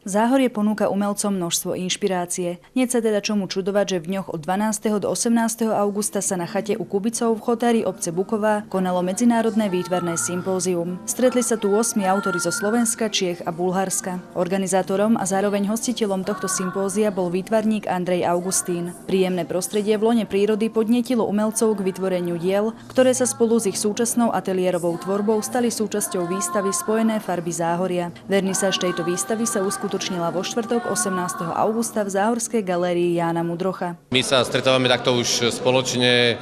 Záhorie ponúka umelcom množstvo inšpirácie. Nie sa teda čomu čudovať, že v dňoch od 12. do 18. augusta sa na chate u Kubicov v chotári obce Buková konalo medzinárodné výtvarné sympózium. Stretli sa tu 8 autori zo Slovenska, Čiech a Bulharska. Organizátorom a zároveň hostiteľom tohto sympózia bol výtvarník Andrej Augustín. Príjemné prostredie v lone prírody podnietilo umelcov k vytvoreniu diel, ktoré sa spolu s ich súčasnou ateliérovou tvorbou stali súčasťou výstavy Spojené farby Záhoria. Vernisáž tejto výstavy sa uskutočnila vo štvrtok 18. augusta v Záhorskej galérii Jána Mudrocha. My sa stretávame takto už spoločne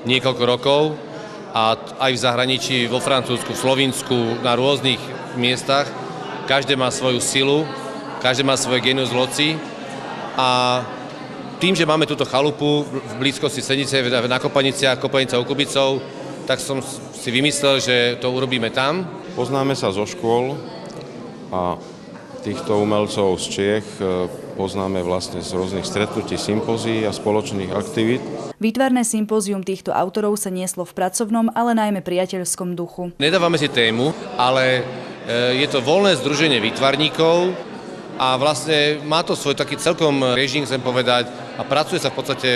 niekoľko rokov a aj v zahraničí, vo Francúzsku, v Slovinsku, na rôznych miestach. Každé má svoju silu, každé má svoje genius loci a tým, že máme túto chalupu v blízkosti Senice na Kopaniciach, Kopanica u Kubicov, tak som si vymyslel, že to urobíme tam. Poznáme sa zo škôl a týchto umelcov z Čiech poznáme vlastne z rôznych stretnutí, sympózií a spoločných aktivít. Výtvarné sympózium týchto autorov sa nieslo v pracovnom, ale najmä priateľskom duchu. Nedávame si tému, ale je to voľné združenie výtvarníkov a vlastne má to svoj taký celkom režim, chcem povedať, a pracuje sa v podstate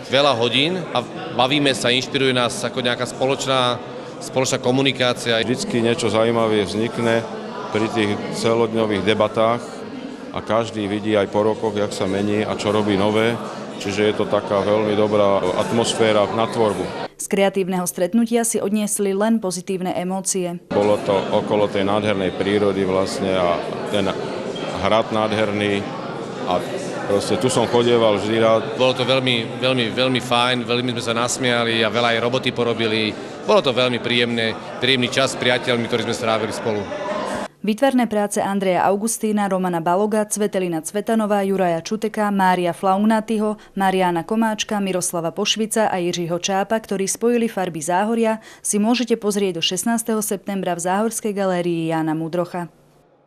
veľa hodín a bavíme sa, inšpiruje nás ako nejaká spoločná komunikácia. Vždycky niečo zaujímavé vznikne pri tých celodňových debatách a každý vidí aj po rokoch, jak sa mení a čo robí nové. Čiže je to taká veľmi dobrá atmosféra na tvorbu. Z kreatívneho stretnutia si odniesli len pozitívne emócie. Bolo to okolo tej nádhernej prírody vlastne a ten hrad nádherný a proste tu som chodieval vždy rád. Bolo to veľmi fajn, veľmi sme sa nasmiali a veľa aj roboty porobili. Bolo to veľmi príjemný čas s priateľmi, ktorí sme strávili spolu. Výtvarné práce Andreja Augustína, Romana Baloga, Cvetelina Cvetanová, Juraja Čuteka, Mária Flaugnatyho, Mariána Komáčka, Miroslava Pošvica a Jiřího Čápa, ktorí spojili farby Záhoria, si môžete pozrieť do 16. septembra v Záhorskej galérii Jána Mudrocha.